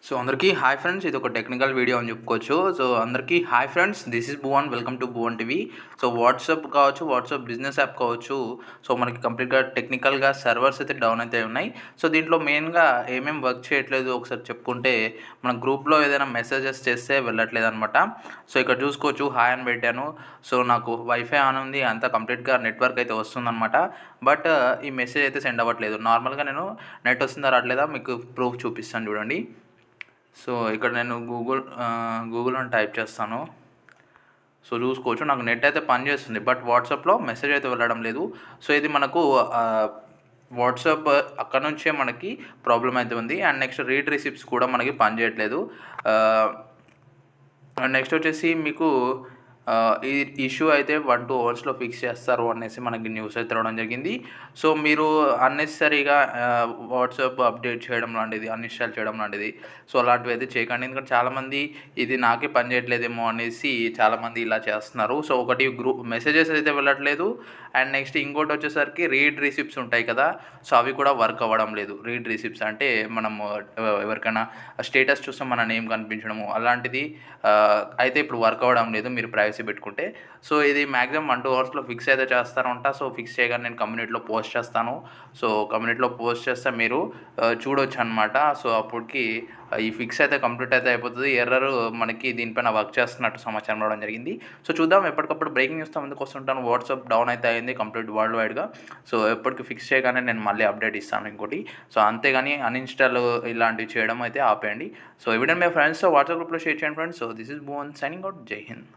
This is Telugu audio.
సో అందరికీ హాయ్ ఫ్రెండ్స్, ఇది ఒక టెక్నికల్ వీడియో అని చెప్పుకోవచ్చు. సో అందరికీ hi friends, this is Bhuvan, welcome to Bhuvan TV. So WhatsApp కావచ్చు, వాట్సాప్ బిజినెస్ యాప్ కావచ్చు, సో మనకి కంప్లీట్గా టెక్నికల్గా సర్వర్స్ అయితే డౌన్ అయితే ఉన్నాయి. సో దీంట్లో మెయిన్గా ఏమేమి వర్క్ చేయట్లేదు ఒకసారి చెప్పుకుంటే, మన గ్రూప్లో ఏదైనా మెసేజెస్ చేస్తే వెళ్ళట్లేదు అనమాట. సో ఇక్కడ చూసుకోవచ్చు, హాయ్ అని పెట్టాను. సో నాకు వైఫై ఆన్ ఉంది, అంతా కంప్లీట్గా నెట్వర్క్ అయితే వస్తుందన్నమాట. బట్ ఈ మెసేజ్ అయితే సెండ్ అవ్వట్లేదు. నార్మల్గా నేను నెట్ వస్తుందా రావట్లేదా మీకు ప్రూఫ్ చూపిస్తాను చూడండి. సో ఇక్కడ నేను గూగుల్ అని టైప్ చేస్తాను. సో చూసుకోవచ్చు, నాకు నెట్ అయితే పనిచేస్తుంది, బట్ వాట్సాప్లో మెసేజ్ అయితే వెళ్ళడం లేదు. సో ఇది మనకు వాట్సాప్ అక్కడ నుంచే మనకి ప్రాబ్లం అయితే ఉంది. అండ్ నెక్స్ట్ రీడ్ రిసిప్ట్స్ కూడా మనకి పనిచేయట్లేదు. అండ్ నెక్స్ట్ వచ్చేసి మీకు ఈ ఇష్యూ అయితే 1-2 అవర్స్లో ఫిక్స్ చేస్తారు అనేసి మనకి న్యూస్ అయితే రావడం జరిగింది. సో మీరు అన్నెసరీగా వాట్సాప్ అప్డేట్ చేయడం లాంటిది, అన్ఇన్స్టాల్ చేయడం లాంటిది, సో అలాంటివి అయితే చేయకండి. ఎందుకంటే చాలామంది ఇది నాకే పని చేయట్లేదేమో అనేసి చాలామంది ఇలా చేస్తున్నారు. సో ఒకటి మెసేజెస్ అయితే వెళ్ళట్లేదు. అండ్ నెక్స్ట్ ఇంకోటి వచ్చేసరికి రీడ్ రిసిప్ట్స్ ఉంటాయి కదా, సో అవి కూడా వర్క్ అవ్వడం లేదు. రీడ్ రిసిప్ట్స్ అంటే మనం ఎవరికైనా స్టేటస్ చూస్తే మన నేమ్ కనిపించడము అలాంటిది అయితే ఇప్పుడు వర్క్ అవ్వడం లేదు మీరు ప్రైవసీ పెట్టుకుంటే. సో ఇది మ్యాక్సిమం 1-2 అవర్స్లో ఫిక్స్ అయితే చేస్తారంట. సో ఫిక్స్ చేయగానే నేను కమ్యూనిటీలో పోస్ట్ చేస్తాను. సో కమ్యూనిటీలో పోస్ట్ చేస్తే మీరు చూడొచ్చు అనమాట. సో అప్పటికి ఈ ఫిక్స్ అయితే కంప్లీట్ అయితే అయిపోతుంది. ఎర్రర్ మనకి దీనిపైన వర్క్ చేస్తున్నట్టు సమాచారం రావడం జరిగింది. సో చూద్దాం, ఎప్పటికప్పుడు బ్రేకింగ్ న్యూస్తో ముందుకు వస్తుంటాను. వాట్సాప్ డౌన్ అయితే అయింది కంప్లీట్ వరల్డ్ వైడ్గా. సో ఎప్పటికి ఫిక్స్ చేయగానే నేను మళ్ళీ అప్డేట్ ఇస్తాను ఇంకోటి. సో అంతేగాని అన్ఇన్స్టాల్ ఇలాంటివి చేయడం అయితే ఆపేయండి. So evident my friends WhatsApp గ్రూప్లో షేర్ చేయండి friends. So this is Bhuvan signing out. జై హింద్.